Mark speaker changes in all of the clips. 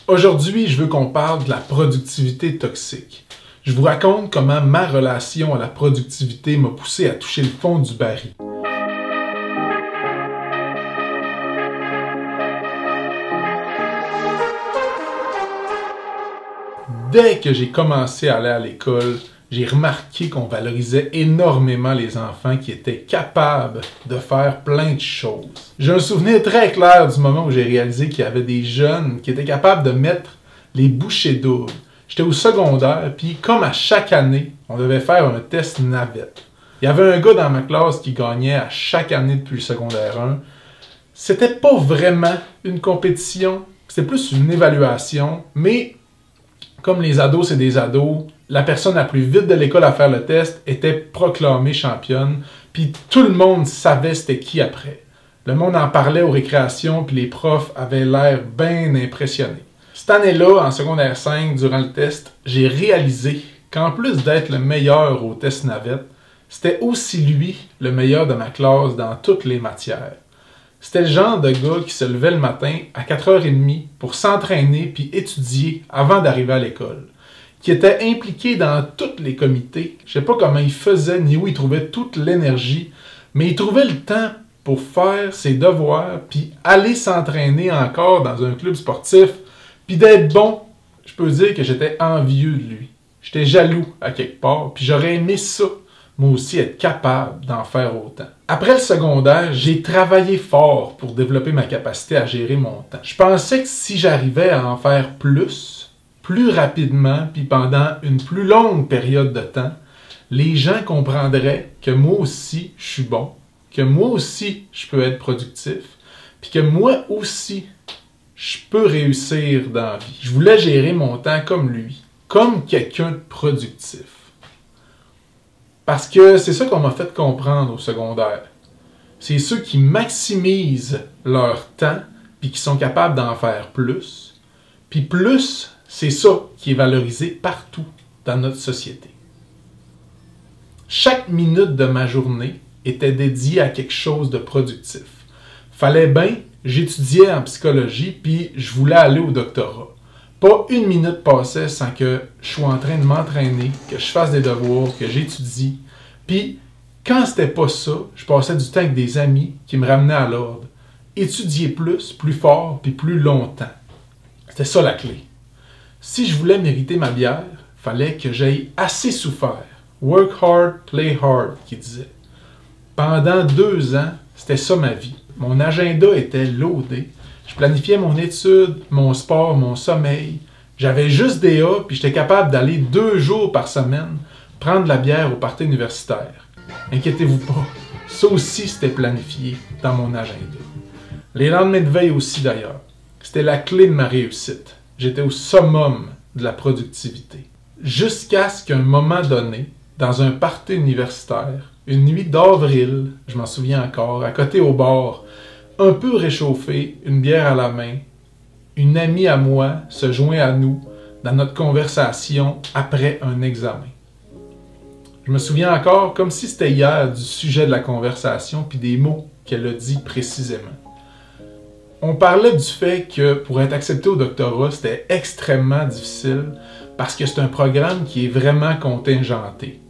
Speaker 1: Aujourd'hui, je veux qu'on parle de la productivité toxique. Je vous raconte comment ma relation à la productivité m'a poussé à toucher le fond du baril. Dès que j'ai commencé à aller à l'école, j'ai remarqué qu'on valorisait énormément les enfants qui étaient capables de faire plein de choses. J'ai un souvenir très clair du moment où j'ai réalisé qu'il y avait des jeunes qui étaient capables de mettre les bouchées doubles. J'étais au secondaire, puis comme à chaque année, on devait faire un test navette. Il y avait un gars dans ma classe qui gagnait à chaque année depuis le secondaire 1. C'était pas vraiment une compétition, c'était plus une évaluation, mais comme les ados, c'est des ados, la personne la plus vite de l'école à faire le test était proclamée championne, puis tout le monde savait c'était qui après. Le monde en parlait aux récréations, puis les profs avaient l'air bien impressionnés. Cette année-là, en secondaire 5, durant le test, j'ai réalisé qu'en plus d'être le meilleur au test navette, c'était aussi lui le meilleur de ma classe dans toutes les matières. C'était le genre de gars qui se levait le matin à 4h30 pour s'entraîner puis étudier avant d'arriver à l'école, qui était impliqué dans tous les comités. Je sais pas comment il faisait ni où il trouvait toute l'énergie, mais il trouvait le temps pour faire ses devoirs puis aller s'entraîner encore dans un club sportif puis d'être bon. Je peux dire que j'étais envieux de lui. J'étais jaloux à quelque part puis j'aurais aimé ça, moi aussi, être capable d'en faire autant. Après le secondaire, j'ai travaillé fort pour développer ma capacité à gérer mon temps. Je pensais que si j'arrivais à en faire plus rapidement, puis pendant une plus longue période de temps, les gens comprendraient que moi aussi, je suis bon, que moi aussi, je peux être productif, puis que moi aussi, je peux réussir dans la vie. Je voulais gérer mon temps comme lui, comme quelqu'un de productif. Parce que c'est ça qu'on m'a fait comprendre au secondaire. C'est ceux qui maximisent leur temps puis qui sont capables d'en faire plus. Puis plus, c'est ça qui est valorisé partout dans notre société. Chaque minute de ma journée était dédiée à quelque chose de productif. Fallait bien, j'étudiais en psychologie puis je voulais aller au doctorat. Pas une minute passait sans que je sois en train de m'entraîner, que je fasse des devoirs, que j'étudie. Puis, quand c'était pas ça, je passais du temps avec des amis qui me ramenaient à l'ordre. Étudier plus fort, puis plus longtemps. C'était ça la clé. Si je voulais mériter ma bière, fallait que j'aille assez souffert. Work hard, play hard, qui disait. Pendant 2 ans, c'était ça ma vie. Mon agenda était loadé. Je planifiais mon étude, mon sport, mon sommeil. J'avais juste des A, puis j'étais capable d'aller 2 jours par semaine prendre de la bière au party universitaire. Inquiétez-vous pas, ça aussi c'était planifié dans mon agenda. Les lendemains de veille aussi d'ailleurs. C'était la clé de ma réussite. J'étais au summum de la productivité. Jusqu'à ce qu'à un moment donné, dans un party universitaire, une nuit d'avril, je m'en souviens encore, à côté au bar, un peu réchauffé, une bière à la main, une amie à moi se joint à nous dans notre conversation après un examen. Je me souviens encore, comme si c'était hier, du sujet de la conversation puis des mots qu'elle a dit précisément. On parlait du fait que pour être accepté au doctorat, c'était extrêmement difficile parce que c'est un programme qui est vraiment contingenté.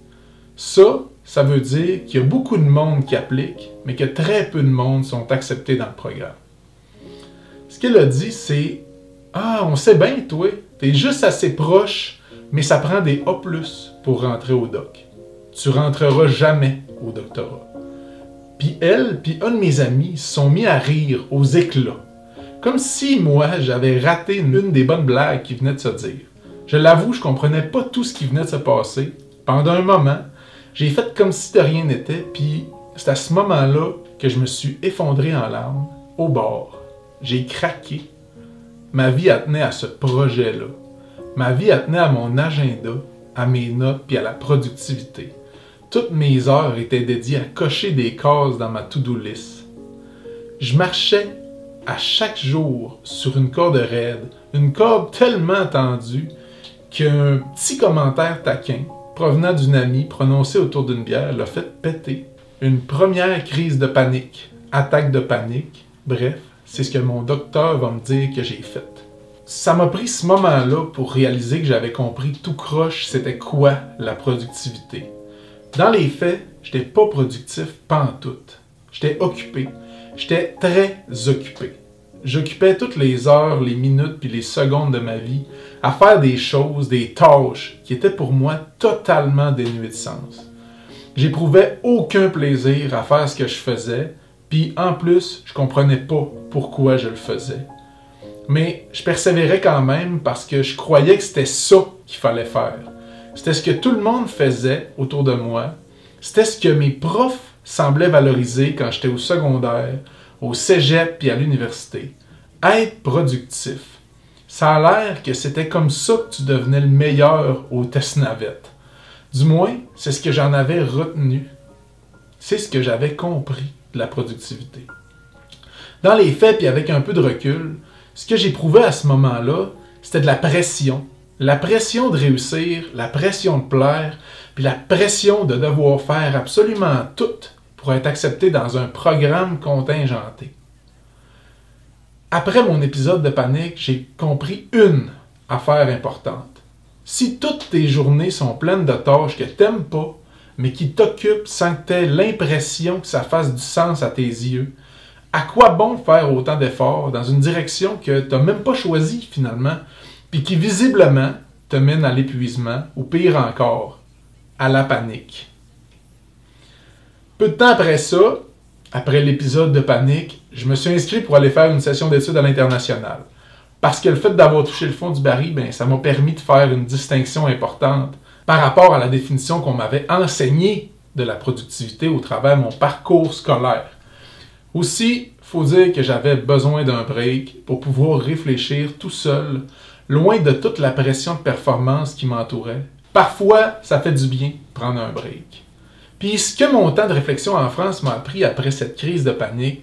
Speaker 1: Ça veut dire qu'il y a beaucoup de monde qui applique, mais que très peu de monde sont acceptés dans le programme. Ce qu'elle a dit, c'est « Ah, on sait bien, toi, t'es juste assez proche, mais ça prend des A+, pour rentrer au doc. Tu rentreras jamais au doctorat. » Puis elle, puis un de mes amis se sont mis à rire aux éclats. Comme si, moi, j'avais raté une des bonnes blagues qui venait de se dire. Je l'avoue, je comprenais pas tout ce qui venait de se passer. Pendant un moment, j'ai fait comme si de rien n'était, puis c'est à ce moment-là que je me suis effondré en larmes, au bord. J'ai craqué. Ma vie tenait à ce projet-là. Ma vie tenait à mon agenda, à mes notes, puis à la productivité. Toutes mes heures étaient dédiées à cocher des cases dans ma to-do list. Je marchais à chaque jour sur une corde raide, une corde tellement tendue qu'un petit commentaire taquin provenant d'une amie prononcée autour d'une bière l'a fait péter. Une première crise de panique, attaque de panique, bref, c'est ce que mon docteur va me dire que j'ai fait. Ça m'a pris ce moment-là pour réaliser que j'avais compris tout croche c'était quoi la productivité. Dans les faits, j'étais pas productif pantoute. J'étais occupé. J'étais très occupé. J'occupais toutes les heures, les minutes puis les secondes de ma vie à faire des choses, des tâches qui étaient pour moi totalement dénuées de sens. J'éprouvais aucun plaisir à faire ce que je faisais, puis en plus, je comprenais pas pourquoi je le faisais. Mais je persévérais quand même parce que je croyais que c'était ça qu'il fallait faire. C'était ce que tout le monde faisait autour de moi. C'était ce que mes profs semblaient valoriser quand j'étais au secondaire, au cégep puis à l'université. Être productif. Ça a l'air que c'était comme ça que tu devenais le meilleur au test navette. Du moins, c'est ce que j'en avais retenu. C'est ce que j'avais compris de la productivité. Dans les faits, puis avec un peu de recul, ce que j'éprouvais à ce moment-là, c'était de la pression. La pression de réussir, la pression de plaire, puis la pression de devoir faire absolument tout pour être accepté dans un programme contingenté. Après mon épisode de panique, j'ai compris une affaire importante. Si toutes tes journées sont pleines de tâches que t'aimes pas, mais qui t'occupent sans que t'aies l'impression que ça fasse du sens à tes yeux, à quoi bon faire autant d'efforts dans une direction que t'as même pas choisie finalement, puis qui visiblement te mène à l'épuisement, ou pire encore, à la panique. Peu de temps après ça, après l'épisode de panique, je me suis inscrit pour aller faire une session d'études à l'international. Parce que le fait d'avoir touché le fond du baril, ça m'a permis de faire une distinction importante par rapport à la définition qu'on m'avait enseignée de la productivité au travers de mon parcours scolaire. Aussi, il faut dire que j'avais besoin d'un break pour pouvoir réfléchir tout seul, loin de toute la pression de performance qui m'entourait. Parfois, ça fait du bien de prendre un break. Puis ce que mon temps de réflexion en France m'a appris après cette crise de panique,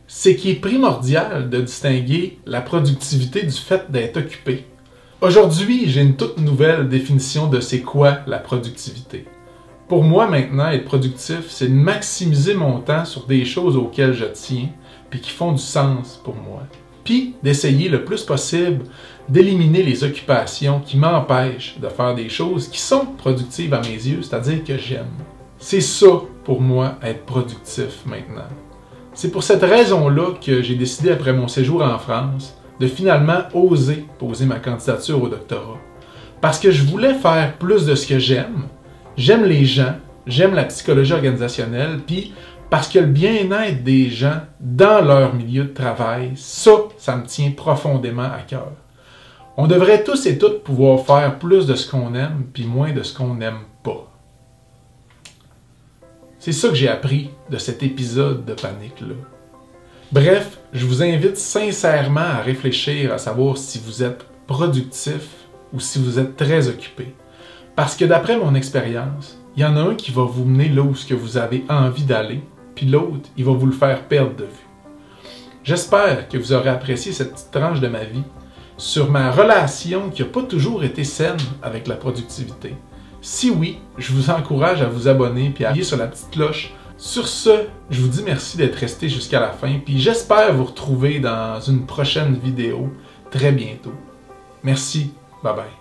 Speaker 1: c'est qu'il est primordial de distinguer la productivité du fait d'être occupé. Aujourd'hui, j'ai une toute nouvelle définition de c'est quoi la productivité. Pour moi maintenant, être productif, c'est de maximiser mon temps sur des choses auxquelles je tiens, puis qui font du sens pour moi. Puis d'essayer le plus possible d'éliminer les occupations qui m'empêchent de faire des choses qui sont productives à mes yeux, c'est-à-dire que j'aime. C'est ça, pour moi, être productif maintenant. C'est pour cette raison-là que j'ai décidé, après mon séjour en France, de finalement oser poser ma candidature au doctorat. Parce que je voulais faire plus de ce que j'aime. J'aime les gens, j'aime la psychologie organisationnelle, puis parce que le bien-être des gens dans leur milieu de travail, ça me tient profondément à cœur. On devrait tous et toutes pouvoir faire plus de ce qu'on aime, puis moins de ce qu'on n'aime pas. C'est ça que j'ai appris de cet épisode de panique-là. Bref, je vous invite sincèrement à réfléchir à savoir si vous êtes productif ou si vous êtes très occupé. Parce que d'après mon expérience, il y en a un qui va vous mener là où vous avez envie d'aller, puis l'autre, il va vous le faire perdre de vue. J'espère que vous aurez apprécié cette petite tranche de ma vie sur ma relation qui n'a pas toujours été saine avec la productivité. Si oui, je vous encourage à vous abonner et à appuyer sur la petite cloche. Sur ce, je vous dis merci d'être resté jusqu'à la fin, puis j'espère vous retrouver dans une prochaine vidéo très bientôt. Merci, bye bye.